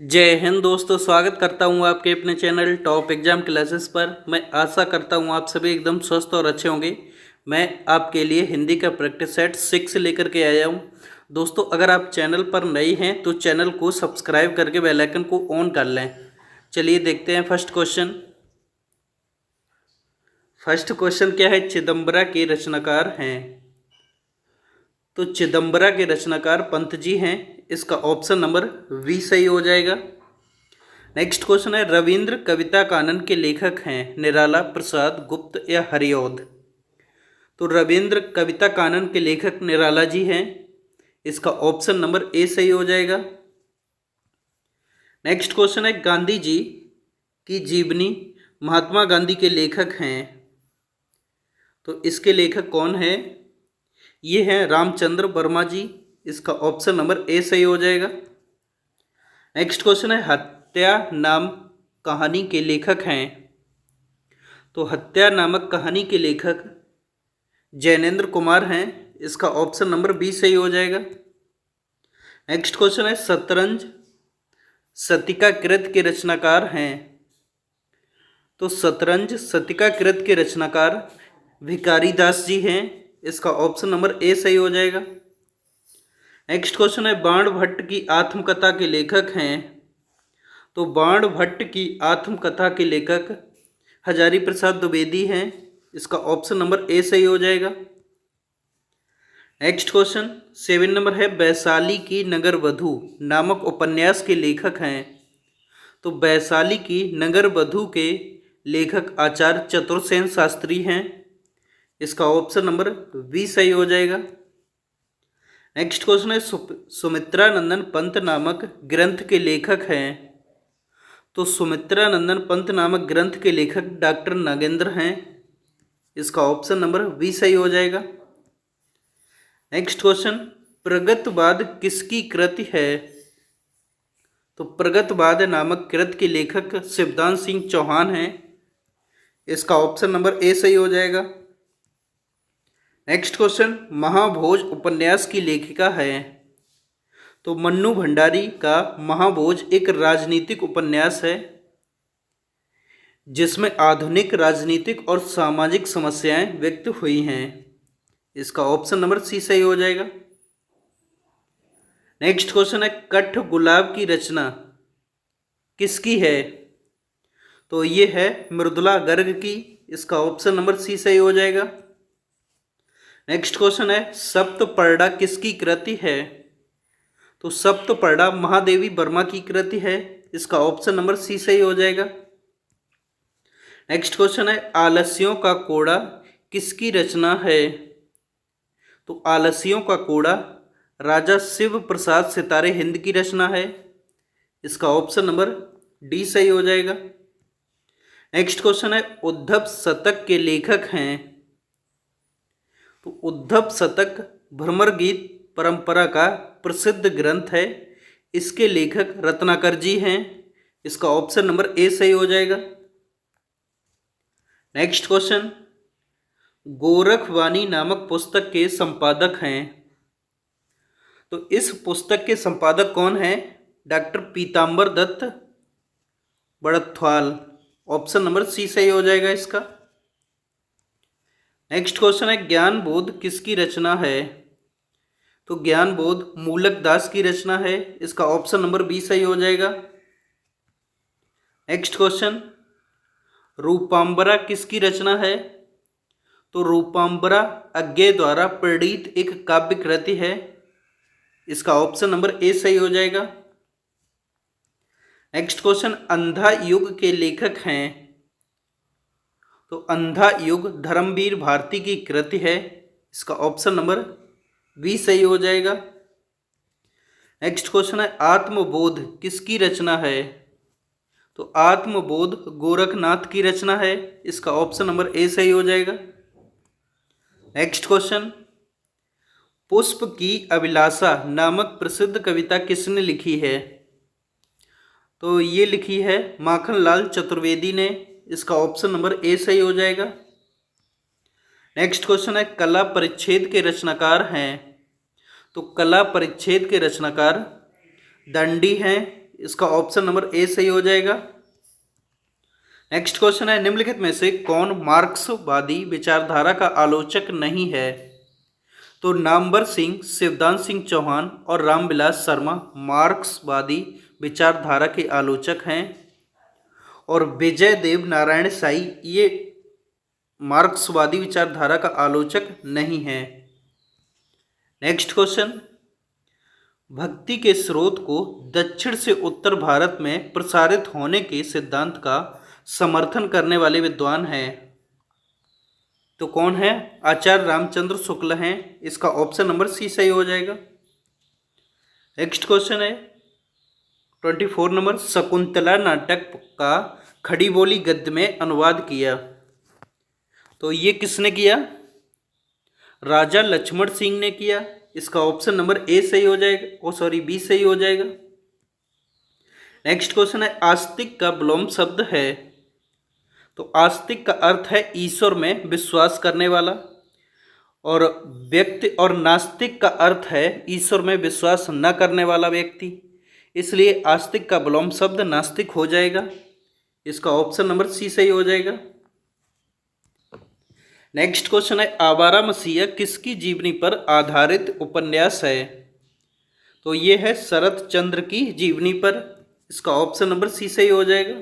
जय हिंद दोस्तों, स्वागत करता हूं आपके अपने चैनल टॉप एग्जाम क्लासेस पर। मैं आशा करता हूं आप सभी एकदम स्वस्थ और अच्छे होंगे। मैं आपके लिए हिंदी का प्रैक्टिस सेट 6 लेकर के आया हूं। दोस्तों, अगर आप चैनल पर नए हैं तो चैनल को सब्सक्राइब करके बेल आइकन को ऑन कर लें। चलिए देखते हैं फर्स्ट क्वेश्चन। फर्स्ट क्वेश्चन क्या है? चिदम्बरा के रचनाकार हैं। तो चिदम्बरा के रचनाकार पंत जी हैं। इसका ऑप्शन नंबर बी सही हो जाएगा। नेक्स्ट क्वेश्चन है, रविंद्र कविता कानन के लेखक हैं निराला, प्रसाद, गुप्त या हरिऔध? तो रविंद्र कविता कानन के लेखक निराला जी हैं। इसका ऑप्शन नंबर ए सही हो जाएगा। नेक्स्ट क्वेश्चन है, गांधी जी की जीवनी महात्मा गांधी के लेखक हैं। तो इसके लेखक कौन है? ये हैं रामचंद्र वर्मा जी। इसका ऑप्शन नंबर ए सही हो जाएगा। नेक्स्ट क्वेश्चन है, हत्या नाम कहानी के लेखक हैं। तो हत्या नामक कहानी के लेखक जैनेन्द्र कुमार हैं। इसका ऑप्शन नंबर बी सही हो जाएगा। नेक्स्ट क्वेश्चन है, शतरंज शतिका कृत के रचनाकार हैं। तो शतरंज शतिका कृत के रचनाकार भिखारी दास जी हैं। इसका ऑप्शन नंबर ए सही हो जाएगा। नेक्स्ट क्वेश्चन है, बाण भट्ट की आत्मकथा के लेखक हैं। तो बाण भट्ट की आत्मकथा के लेखक हजारी प्रसाद द्विवेदी हैं। इसका ऑप्शन नंबर ए सही हो जाएगा। नेक्स्ट क्वेश्चन 7 नंबर है, वैशाली की नगर वधू नामक उपन्यास के लेखक हैं। तो वैशाली की नगर वधू के लेखक आचार्य चतुर्सेन शास्त्री हैं। इसका ऑप्शन नंबर बी सही हो जाएगा। नेक्स्ट क्वेश्चन है, सुमित्रा नंदन पंत नामक ग्रंथ के लेखक हैं। तो सुमित्रा नंदन पंत नामक ग्रंथ के लेखक डॉक्टर नागेंद्र हैं। इसका ऑप्शन नंबर बी सही हो जाएगा। नेक्स्ट क्वेश्चन, प्रगतवाद किसकी कृति है? तो प्रगतवाद नामक कृति के लेखक शिवदान सिंह चौहान हैं। इसका ऑप्शन नंबर ए सही हो जाएगा। नेक्स्ट क्वेश्चन, महाभोज उपन्यास की लेखिका है। तो मन्नू भंडारी का महाभोज एक राजनीतिक उपन्यास है जिसमें आधुनिक राजनीतिक और सामाजिक समस्याएं व्यक्त हुई हैं। इसका ऑप्शन नंबर सी सही हो जाएगा। नेक्स्ट क्वेश्चन है, कठ गुलाब की रचना किसकी है? तो ये है मृदुला गर्ग की। इसका ऑप्शन नंबर सी सही हो जाएगा। नेक्स्ट क्वेश्चन है, सप्तपर्णा किसकी कृति है? तो सप्तपर्णा महादेवी वर्मा की कृति है। इसका ऑप्शन नंबर सी सही हो जाएगा। नेक्स्ट क्वेश्चन है, आलस्यों का कोड़ा किसकी रचना है? तो आलस्यों का कोड़ा राजा शिव प्रसाद सितारे हिंद की रचना है। इसका ऑप्शन नंबर डी सही हो जाएगा। नेक्स्ट क्वेश्चन है, उद्धव शतक के लेखक हैं। तो उद्धव शतक भ्रमर गीत परंपरा का प्रसिद्ध ग्रंथ है। इसके लेखक रत्नाकर जी हैं। इसका ऑप्शन नंबर ए सही हो जाएगा। नेक्स्ट क्वेश्चन, गोरखवाणी नामक पुस्तक के संपादक हैं। तो इस पुस्तक के संपादक कौन हैं? डॉक्टर पीताम्बर Dutt Barthwal. Option number C सही हो जाएगा इसका। नेक्स्ट क्वेश्चन है, ज्ञान बोध किसकी रचना है? तो ज्ञान बोध मूलक दास की रचना है। इसका ऑप्शन नंबर बी सही हो जाएगा। नेक्स्ट क्वेश्चन, रूपांबरा किसकी रचना है? तो रूपांबरा अज्ञे द्वारा प्रणीत एक काव्य कृति है। इसका ऑप्शन नंबर ए सही हो जाएगा। नेक्स्ट क्वेश्चन, अंधा युग के लेखक हैं। तो अंधा युग धर्मवीर भारती की कृति है। इसका ऑप्शन नंबर बी सही हो जाएगा। नेक्स्ट क्वेश्चन है, आत्मबोध किसकी रचना है? तो आत्मबोध गोरखनाथ की रचना है। इसका ऑप्शन नंबर ए सही हो जाएगा। नेक्स्ट क्वेश्चन, पुष्प की अभिलाषा नामक प्रसिद्ध कविता किसने लिखी है? तो ये लिखी है माखनलाल चतुर्वेदी ने। इसका ऑप्शन नंबर ए सही हो जाएगा। नेक्स्ट क्वेश्चन है, कला परिच्छेद के रचनाकार हैं। तो कला परिच्छेद के रचनाकार दंडी हैं। इसका ऑप्शन नंबर ए सही हो जाएगा। नेक्स्ट क्वेश्चन है, निम्नलिखित में से कौन मार्क्सवादी विचारधारा का आलोचक नहीं है? तो नामवर सिंह, शिवदान सिंह चौहान और रामविलास शर्मा मार्क्सवादी विचारधारा के आलोचक हैं, और विजय देव नारायण साई ये मार्क्सवादी विचारधारा का आलोचक नहीं है। नेक्स्ट क्वेश्चन, भक्ति के स्रोत को दक्षिण से उत्तर भारत में प्रसारित होने के सिद्धांत का समर्थन करने वाले विद्वान हैं? तो कौन है? आचार्य रामचंद्र शुक्ल हैं। इसका ऑप्शन नंबर सी सही हो जाएगा। नेक्स्ट क्वेश्चन है 24 नंबर, शकुंतला नाटक का खड़ी बोली गद्य में अनुवाद किया, तो ये किसने किया? राजा लक्ष्मण सिंह ने किया। इसका ऑप्शन नंबर ए सही हो जाएगा, बी सही हो जाएगा। नेक्स्ट क्वेश्चन है, आस्तिक का विलोम शब्द है, तो आस्तिक का अर्थ है ईश्वर में विश्वास करने वाला, और व्यक्ति, और नास्तिक का अर्थ है ईश्वर में विश्वास न करने वाला व्यक्ति, इसलिए आस्तिक का विलोम शब्द नास्तिक हो जाएगा। इसका ऑप्शन नंबर सी सही हो जाएगा। नेक्स्ट क्वेश्चन है, आवारा मसीहा किसकी जीवनी पर आधारित उपन्यास है? तो ये है शरत चंद्र की जीवनी पर। इसका ऑप्शन नंबर सी सही हो जाएगा।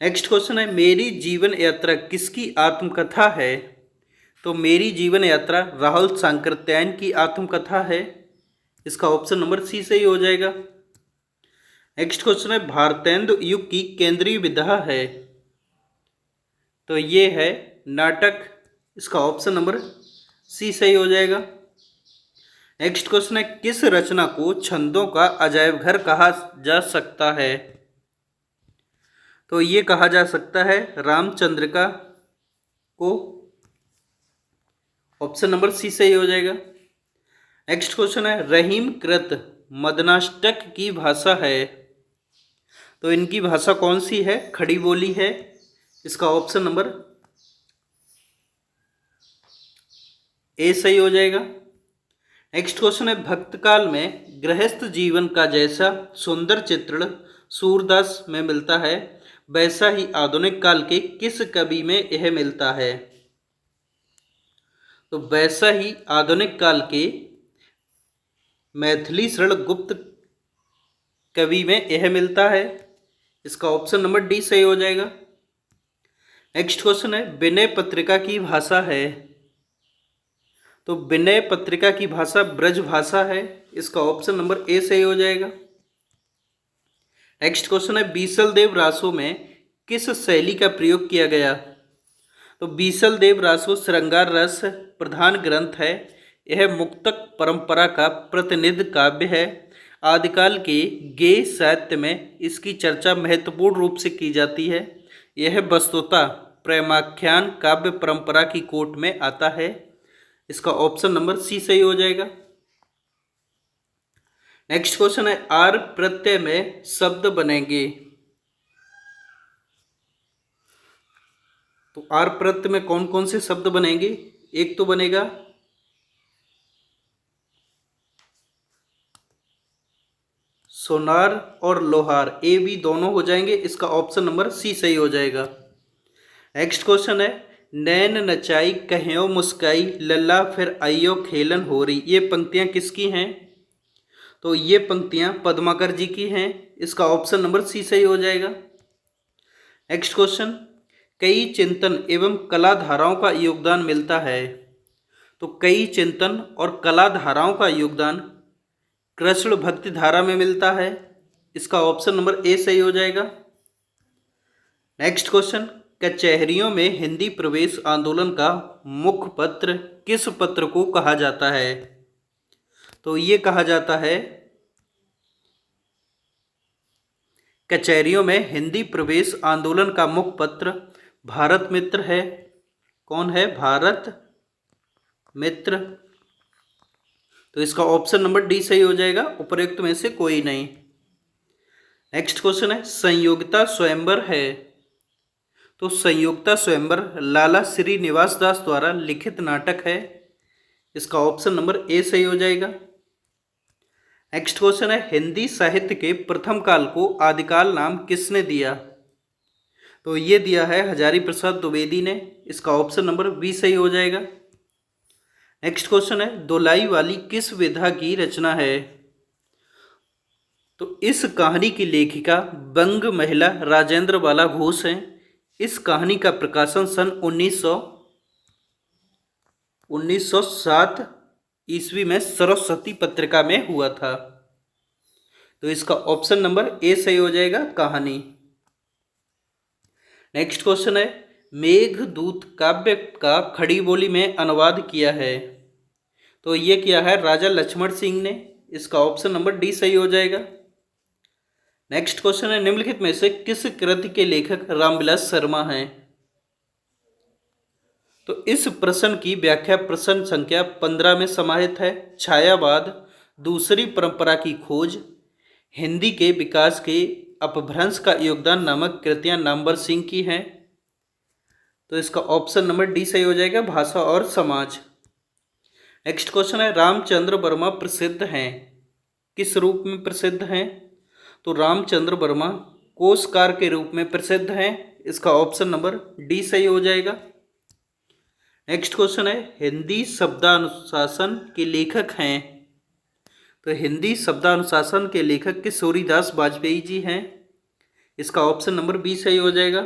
नेक्स्ट क्वेश्चन है, मेरी जीवन यात्रा किसकी आत्मकथा है? तो मेरी जीवन यात्रा राहुल सांकृत्यायन की आत्मकथा है। इसका ऑप्शन नंबर सी सही हो जाएगा। नेक्स्ट क्वेश्चन है, भारतेंदु युग की केंद्रीय विधा है, तो ये है नाटक। इसका ऑप्शन नंबर सी सही हो जाएगा। नेक्स्ट क्वेश्चन है, किस रचना को छंदों का अजायब घर कहा जा सकता है? तो ये कहा जा सकता है रामचंद्रिका को। ऑप्शन नंबर सी सही हो जाएगा। नेक्स्ट क्वेश्चन है, रहीम कृत मदनाष्टक की भाषा है, तो इनकी भाषा कौन सी है? खड़ी बोली है। इसका ऑप्शन नंबर ए सही हो जाएगा। नेक्स्ट क्वेश्चन है, भक्त काल में गृहस्थ जीवन का जैसा सुंदर चित्रण सूरदास में मिलता है, वैसा ही आधुनिक काल के किस कवि में यह मिलता है? तो वैसा ही आधुनिक काल के मैथिली शरण गुप्त कवि में यह मिलता है। इसका ऑप्शन नंबर डी सही हो जाएगा। नेक्स्ट क्वेश्चन है, विनय पत्रिका की भाषा है, तो विनय पत्रिका की भाषा ब्रज भाषा है। इसका ऑप्शन नंबर ए सही हो जाएगा। नेक्स्ट क्वेश्चन है, बीसल देव रासों में किस शैली का प्रयोग किया गया? तो बीसल देव रासो श्रृंगार रस प्रधान ग्रंथ है। यह मुक्तक परंपरा का प्रतिनिधि काव्य है। आदिकाल के गेय साहित्य में इसकी चर्चा महत्वपूर्ण रूप से की जाती है। यह वस्तुतः प्रेमाख्यान काव्य परंपरा की कोट में आता है। इसका ऑप्शन नंबर सी सही हो जाएगा। नेक्स्ट क्वेश्चन है, आर प्रत्यय में शब्द बनेंगे, तो आर प्रत्यय में कौन कौन से शब्द बनेंगे? एक तो बनेगा सोनार और लोहार, ए बी दोनों हो जाएंगे। इसका ऑप्शन नंबर सी सही हो जाएगा। नेक्स्ट क्वेश्चन है, नैन नचाई कह्यो मुस्काई लल्ला फिर आइयो खेलन हो रही, ये पंक्तियां किसकी हैं? तो ये पंक्तियां पद्माकर जी की हैं। इसका ऑप्शन नंबर सी सही हो जाएगा। नेक्स्ट क्वेश्चन, कई चिंतन एवं कला धाराओं का योगदान मिलता है, तो कई चिंतन और कला धाराओं का योगदान कृष्ण भक्ति धारा में मिलता है। इसका ऑप्शन नंबर ए सही हो जाएगा। नेक्स्ट क्वेश्चन, कचहरियों में हिंदी प्रवेश आंदोलन का मुख्य पत्र किस पत्र को कहा जाता है? तो ये कहा जाता है, कचहरियों में हिंदी प्रवेश आंदोलन का मुख्य पत्र भारत मित्र है। कौन है? भारत मित्र। तो इसका ऑप्शन नंबर डी सही हो जाएगा, उपर्युक्त में से कोई नहीं। नेक्स्ट क्वेश्चन है, संयोगिता स्वयंवर है, तो संयोगिता स्वयंवर लाला श्रीनिवास दास द्वारा लिखित नाटक है। इसका ऑप्शन नंबर ए सही हो जाएगा। नेक्स्ट क्वेश्चन है हिंदी साहित्य के प्रथम काल को आदिकाल नाम किसने दिया? तो ये दिया है हजारी प्रसाद द्विवेदी ने। इसका ऑप्शन नंबर बी सही हो जाएगा। नेक्स्ट क्वेश्चन है दोलाई वाली किस विधा की रचना है? तो इस कहानी की लेखिका बंग महिला राजेंद्र बाला घोष हैं। इस कहानी का प्रकाशन सन 1907 ईस्वी में सरस्वती पत्रिका में हुआ था। तो इसका ऑप्शन नंबर ए सही हो जाएगा, कहानी। नेक्स्ट क्वेश्चन है मेघदूत काव्य का खड़ी बोली में अनुवाद किया है। तो ये किया है राजा लक्ष्मण सिंह ने। इसका ऑप्शन नंबर डी सही हो जाएगा। नेक्स्ट क्वेश्चन है निम्नलिखित में से किस कृति के लेखक रामविलास शर्मा हैं? तो इस प्रश्न की व्याख्या प्रश्न संख्या 15 में समाहित है। छायावाद, दूसरी परंपरा की खोज, हिंदी के विकास के अपभ्रंश का योगदान नामक कृतियां नामवर सिंह की हैं। तो इसका ऑप्शन नंबर डी सही हो जाएगा, भाषा और समाज। नेक्स्ट क्वेश्चन है रामचंद्र वर्मा प्रसिद्ध हैं, किस रूप में प्रसिद्ध हैं? तो रामचंद्र वर्मा कोशकार के रूप में प्रसिद्ध हैं। इसका ऑप्शन नंबर डी सही हो जाएगा। नेक्स्ट क्वेश्चन है हिंदी शब्दानुशासन के लेखक हैं। तो हिंदी शब्दानुशासन के लेखक किशोरीदास वाजपेयी जी हैं। इसका ऑप्शन नंबर बी सही हो जाएगा।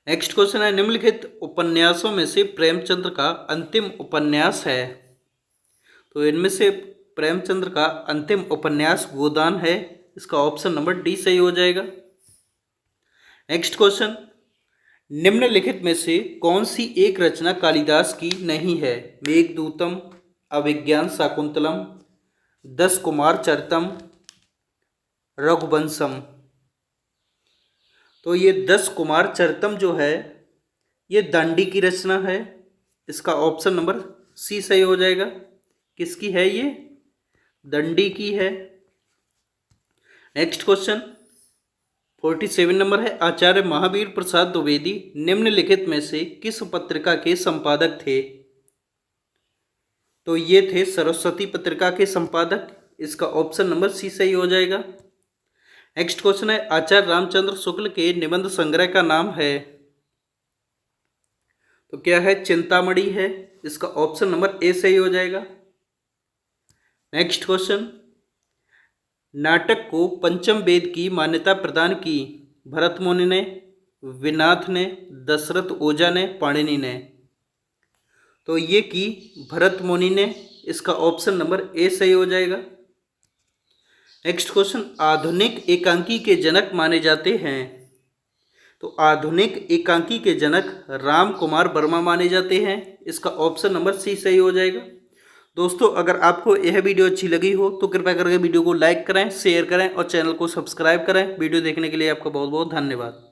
नेक्स्ट क्वेश्चन है निम्नलिखित उपन्यासों में से प्रेमचंद्र का अंतिम उपन्यास है। तो इनमें से प्रेमचंद्र का अंतिम उपन्यास गोदान है। इसका ऑप्शन नंबर डी सही हो जाएगा। नेक्स्ट क्वेश्चन निम्नलिखित में से कौन सी एक रचना कालिदास की नहीं है? मेघदूतम, अभिज्ञान शाकुंतलम, 10 कुमार चरितम, रघुवंशम। तो ये 10 कुमार चरितम जो है ये दंडी की रचना है। इसका ऑप्शन नंबर सी सही हो जाएगा। किसकी है ये? दंडी की है। नेक्स्ट क्वेश्चन 47 नंबर है आचार्य महावीर प्रसाद द्विवेदी निम्नलिखित में से किस पत्रिका के संपादक थे? तो ये थे सरस्वती पत्रिका के संपादक। इसका ऑप्शन नंबर सी सही हो जाएगा। नेक्स्ट क्वेश्चन है आचार्य रामचंद्र शुक्ल के निबंध संग्रह का नाम है। तो क्या है? चिंतामणि है। इसका ऑप्शन नंबर ए सही हो जाएगा। नेक्स्ट क्वेश्चन नाटक को पंचम वेद की मान्यता प्रदान की भरत मुनि ने, विनाथ ने, दशरथ ओझा ने, पाणिनि ने। तो ये की भरत मुनि ने। इसका ऑप्शन नंबर ए सही हो जाएगा। नेक्स्ट क्वेश्चन आधुनिक एकांकी के जनक माने जाते हैं। तो आधुनिक एकांकी के जनक राम कुमार वर्मा माने जाते हैं। इसका ऑप्शन नंबर सी सही हो जाएगा। दोस्तों अगर आपको यह वीडियो अच्छी लगी हो तो कृपया करके वीडियो को लाइक करें, शेयर करें और चैनल को सब्सक्राइब करें। वीडियो देखने के लिए आपका बहुत बहुत धन्यवाद।